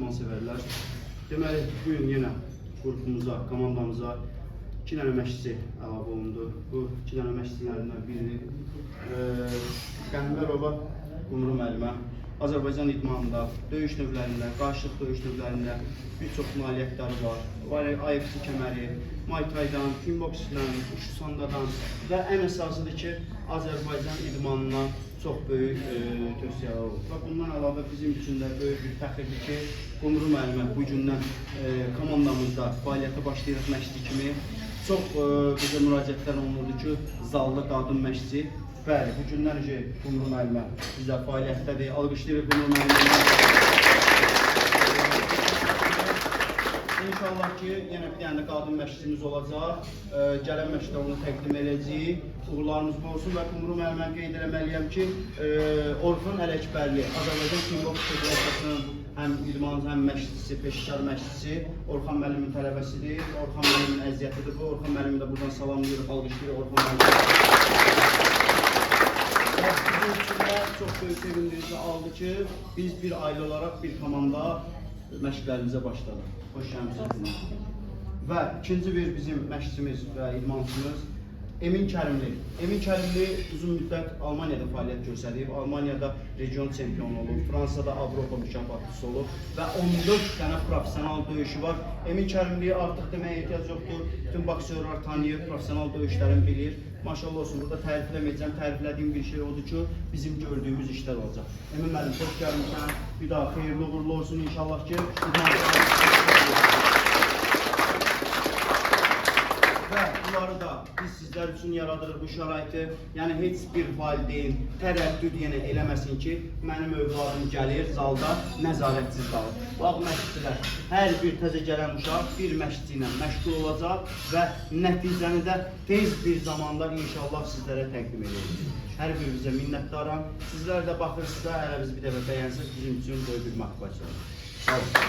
idman sevərlər. Deməli, bugün yenə qrupumuza, komandamıza 2 dənə məşqçi əlavə olundu. Bu 2 dənə məşqçilərindən biri Qəmbərova Qumru müəllimə. Azərbaycan idmanında, döyüş növlərində, qarşılıq döyüş növlərində bir çox nailiyyətləri var. UFC kəməri, Muay Thai'dan, kickboksdan, uçu sandadan və ən əsasıdır ki, Azərbaycan idmanına çox böyük tövsiyələr olub. Və bundan əlavə bizim üçün də böyük bir fəxirdir ki, Qumru müəllimə bu gündən komandamızda fəaliyyətə başlayırıq məşqçi kimi. Çox bizə müraciətlər olunurdu ki, zallı qadın məşqçi. Bəli, bu gündən Qumru müəllimə bizə fəaliyyətdədir. Alqışlayırıq Qumru müəllimə. İnşallah ki, yenə bir dənə qadın məşqçimiz olacaq. Gələn məşqdə onu təqdim edəcəyik. Uğurlarımız olsun və Qumru müəllimə qeyd eləməliyəm ki, Orxan Ələkbərli, Azərbaycan Kickboks Federasiyasının həm idmançı, həm məşqçisi, peşəkar məşqçisi, Orxan müəllimin tələbəsidir. Orxan müəllimin əziyyətidir bu. Orxan müəllimi də buradan salamlayırıq, alqışlayırıq Orxan müəllimi. Bizim üçün də çox böyük sevindirici aldı ki, biz bir ailə olaraq bir komanda məşqlərimizə başladıq. Xoş gəlmisiniz. Və ikinci bir bizim məşqçimiz və idmançımız Emin Kərimli. Emin Kərimli uzun müddət Almaniyada fəaliyyət göstərib, Almaniyada region çempionu olub, Fransada Avropa mükafatçısı olub və 14 dənə profesional döyüşü var. Emin Kərimli artıq deməyə ehtiyac yoxdur, bütün boksörlər tanıyır, profesional döyüşlərini bilir. Maşallah olsun, burada tərifləməyəcəm, təriflədiyim bir şey odur ki, bizim gördüyümüz işlər olacaq. Emin müəllim, xoş gəlmişsən, bir daha xeyirli uğurlu olsun inşallah ki, və bunları da biz sizlər üçün yaradırıq bu şəraiti. Yəni, heç bir valideyn tərəddüd yenə eləməsin ki, mənim övladım gəlir, zalda nəzarətsiz qalır. Bax, məşqçilər, hər bir təzə gələn uşaq bir məşqçi ilə məşğul olacaq və nəticəni də tez bir zamanda inşallah sizlərə təqdim edəcəyik. Hər birinizə minnətdaram. Sizlər də baxırsınızda, əgər biz bir dəfə bəyənsək, bizim üçün böyük bir motivasiyadır. Sağ olun.